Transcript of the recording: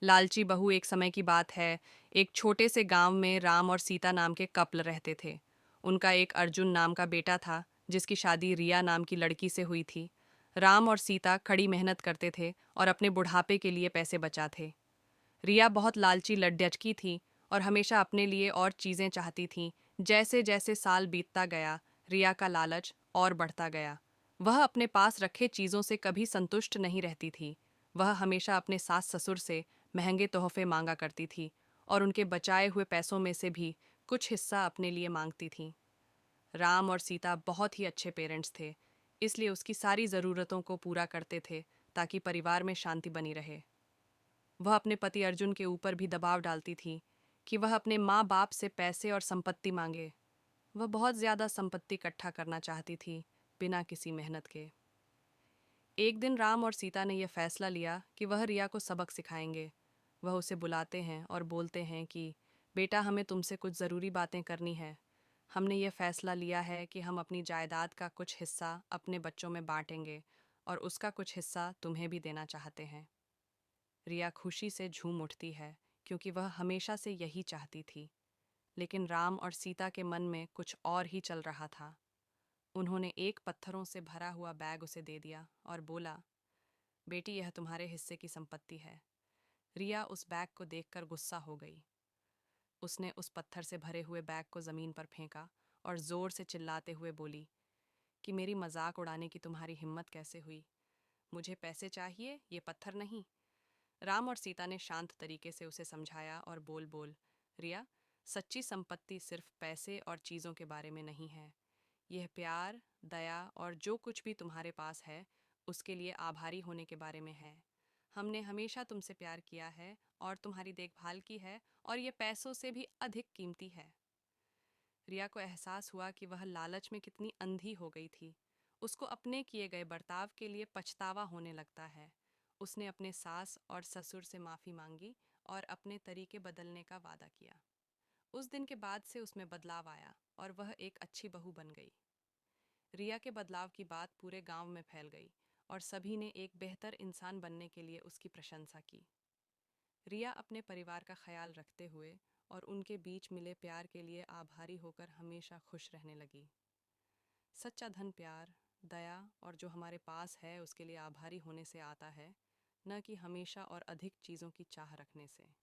लालची बहू एक समय की बात है। एक छोटे से गांव में राम और सीता नाम के कपल रहते थे। उनका एक अर्जुन नाम का बेटा था, जिसकी शादी रिया नाम की लड़की से हुई थी। राम और सीता कड़ी मेहनत करते थे और अपने बुढ़ापे के लिए पैसे बचाते। रिया बहुत लालची लड्डचकी थी और हमेशा अपने लिए और चीज़ें चाहती थी। जैसे जैसे साल बीतता गया, रिया का लालच और बढ़ता गया। वह अपने पास रखे चीज़ों से कभी संतुष्ट नहीं रहती थी। वह हमेशा अपने सास ससुर से महंगे तोहफे मांगा करती थी और उनके बचाए हुए पैसों में से भी कुछ हिस्सा अपने लिए मांगती थी। राम और सीता बहुत ही अच्छे पेरेंट्स थे, इसलिए उसकी सारी ज़रूरतों को पूरा करते थे ताकि परिवार में शांति बनी रहे। वह अपने पति अर्जुन के ऊपर भी दबाव डालती थी कि वह अपने माँ बाप से पैसे और संपत्ति मांगे। वह बहुत ज़्यादा संपत्ति इकट्ठा करना चाहती थी, बिना किसी मेहनत के। एक दिन राम और सीता ने यह फैसला लिया कि वह रिया को सबक सिखाएंगे। वह उसे बुलाते हैं और बोलते हैं कि बेटा, हमें तुमसे कुछ ज़रूरी बातें करनी है। हमने यह फैसला लिया है कि हम अपनी जायदाद का कुछ हिस्सा अपने बच्चों में बांटेंगे और उसका कुछ हिस्सा तुम्हें भी देना चाहते हैं। रिया खुशी से झूम उठती है, क्योंकि वह हमेशा से यही चाहती थी। लेकिन राम और सीता के मन में कुछ और ही चल रहा था। उन्होंने एक पत्थरों से भरा हुआ बैग उसे दे दिया और बोला, बेटी, यह तुम्हारे हिस्से की संपत्ति है। रिया उस बैग को देखकर गुस्सा हो गई। उसने उस पत्थर से भरे हुए बैग को जमीन पर फेंका और जोर से चिल्लाते हुए बोली कि मेरी मजाक उड़ाने की तुम्हारी हिम्मत कैसे हुई? मुझे पैसे चाहिए, ये पत्थर नहीं। राम और सीता ने शांत तरीके से उसे समझाया और बोल बोल रिया, सच्ची संपत्ति सिर्फ पैसे और चीज़ों के बारे में नहीं है। यह प्यार, दया और जो कुछ भी तुम्हारे पास है, उसके लिए आभारी होने के बारे में है। हमने हमेशा तुमसे प्यार किया है और तुम्हारी देखभाल की है, और ये पैसों से भी अधिक कीमती है। रिया को एहसास हुआ कि वह लालच में कितनी अंधी हो गई थी। उसको अपने किए गए बर्ताव के लिए पछतावा होने लगता है। उसने अपने सास और ससुर से माफ़ी मांगी और अपने तरीके बदलने का वादा किया। उस दिन के बाद से उसमें बदलाव आया और वह एक अच्छी बहू बन गई। रिया के बदलाव की बात पूरे गांव में फैल गई और सभी ने एक बेहतर इंसान बनने के लिए उसकी प्रशंसा की। रिया अपने परिवार का ख्याल रखते हुए और उनके बीच मिले प्यार के लिए आभारी होकर हमेशा खुश रहने लगी। सच्चा धन प्यार, दया और जो हमारे पास है उसके लिए आभारी होने से आता है, न कि हमेशा और अधिक चीज़ों की चाह रखने से।